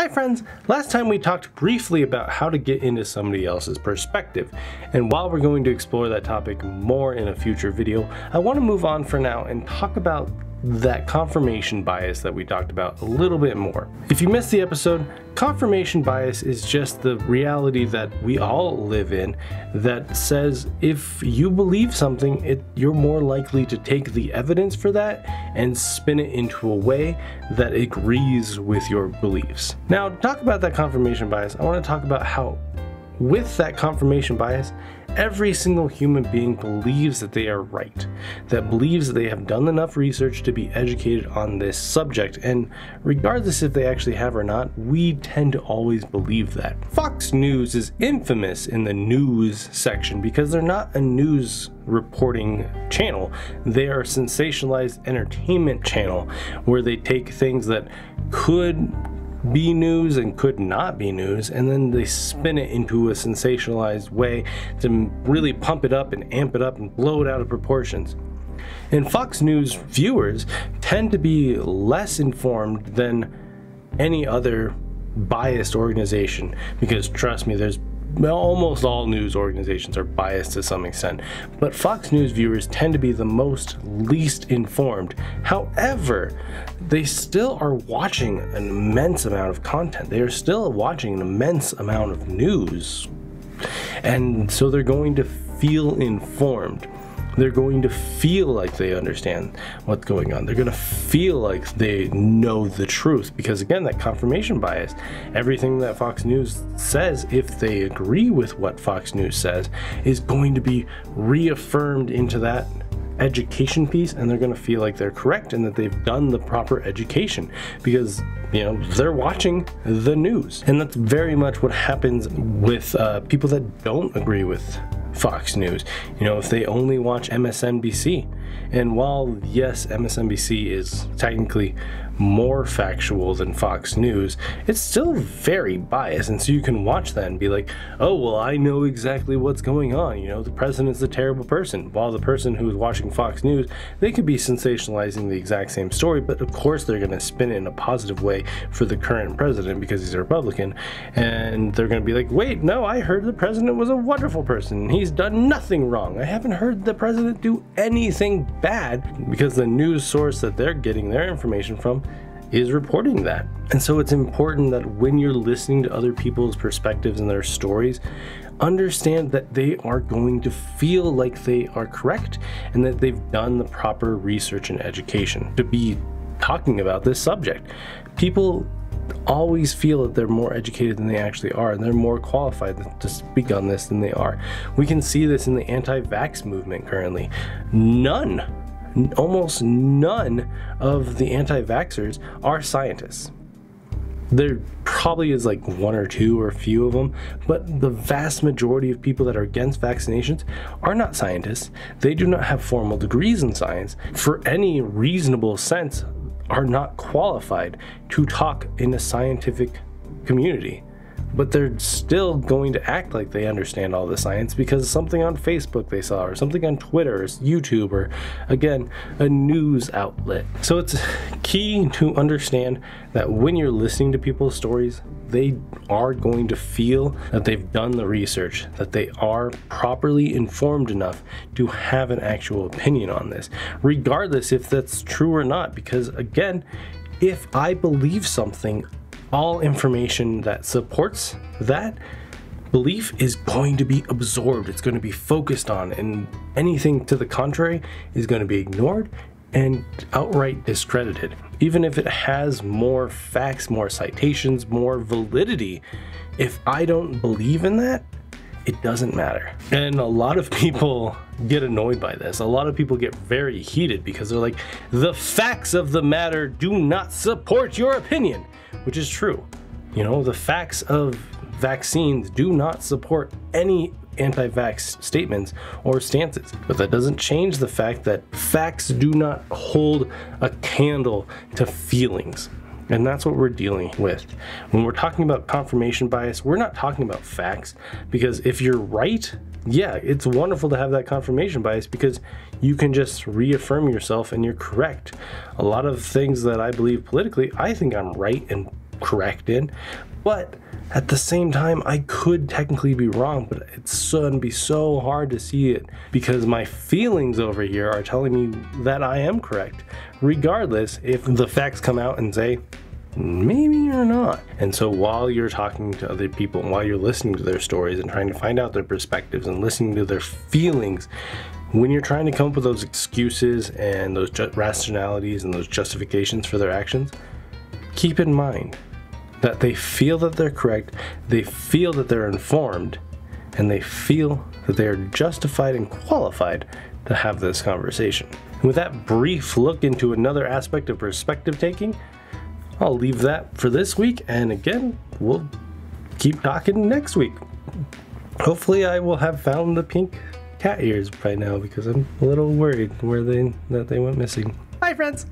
Hi friends, last time we talked briefly about how to get into somebody else's perspective, and while we're going to explore that topic more in a future video, I want to move on for now and talk about that confirmation bias that we talked about a little bit more. If you missed the episode, confirmation bias is just the reality that we all live in that says if you believe something, you're more likely to take the evidence for that and spin it into a way that agrees with your beliefs. Now, to talk about that confirmation bias, I want to talk about how with that confirmation bias, every single human being believes that they are right, that believes that they have done enough research to be educated on this subject, and regardless if they actually have or not, we tend to always believe that. Fox News is infamous in the news section because they're not a news reporting channel. They are a sensationalized entertainment channel where they take things that could be news and could not be news, and then they spin it into a sensationalized way to really pump it up and amp it up and blow it out of proportions. And Fox News viewers tend to be less informed than any other biased organization, because trust me, almost all news organizations are biased to some extent, but Fox News viewers tend to be the least informed. However, they still are watching an immense amount of content. They are still watching an immense amount of news, and so they're going to feel informed. They're going to feel like they understand what's going on. They're going to feel like they know the truth because, again, that confirmation bias. Everything that Fox News says, if they agree with what Fox News says, is going to be reaffirmed into that education piece, and they're going to feel like they're correct and that they've done the proper education because, you know, they're watching the news. And that's very much what happens with people that don't agree with Fox News. You know, if they only watch MSNBC, and while yes, MSNBC is technically more factual than Fox News, it's still very biased, and so you can watch that and be like, oh well, I know exactly what's going on, you know, the president's a terrible person, while the person who's watching Fox News, they could be sensationalizing the exact same story, but of course they're going to spin it in a positive way for the current president because he's a Republican, and they're going to be like, wait, no, I heard the president was a wonderful person, he's done nothing wrong, I haven't heard the president do anything bad, because the news source that they're getting their information from is reporting that. And so it's important that when you're listening to other people's perspectives and their stories, understand that they are going to feel like they are correct and that they've done the proper research and education to be talking about this subject. People always feel that they're more educated than they actually are, and they're more qualified to speak on this than they are. We can see this in the anti-vax movement currently. Almost none of the anti-vaxxers are scientists. There probably is like one or two or a few of them, but the vast majority of people that are against vaccinations are not scientists. They do not have formal degrees in science. For any reasonable sense, are not qualified to talk in a scientific community. But they're still going to act like they understand all the science because something on Facebook they saw, or something on Twitter or YouTube, or again, a news outlet. So it's key to understand that when you're listening to people's stories, they are going to feel that they've done the research, that they are properly informed enough to have an actual opinion on this, regardless if that's true or not. Because again, if I believe something, all information that supports that belief is going to be absorbed, it's going to be focused on, and anything to the contrary is going to be ignored and outright discredited. Even if it has more facts, more citations, more validity, if I don't believe in that, it doesn't matter. And a lot of people get annoyed by this. A lot of people get very heated because they're like, the facts of the matter do not support your opinion. Which is true. You know, the facts of vaccines do not support any anti-vax statements or stances, but that doesn't change the fact that facts do not hold a candle to feelings. And that's what we're dealing with. When we're talking about confirmation bias, we're not talking about facts, because if you're right, yeah, it's wonderful to have that confirmation bias because you can just reaffirm yourself and you're correct. A lot of things that I believe politically, I think I'm right, and correct in, but at the same time, I could technically be wrong, but it's going to be so hard to see it because my feelings over here are telling me that I am correct, regardless if the facts come out and say, maybe you're not. And so while you're talking to other people and while you're listening to their stories and trying to find out their perspectives and listening to their feelings, when you're trying to come up with those excuses and those rationalities and those justifications for their actions, keep in mind that they feel that they're correct, they feel that they're informed, and they feel that they are justified and qualified to have this conversation. And with that brief look into another aspect of perspective taking, I'll leave that for this week, and again, we'll keep talking next week. Hopefully I will have found the pink cat ears by now because I'm a little worried that they went missing. Bye, friends!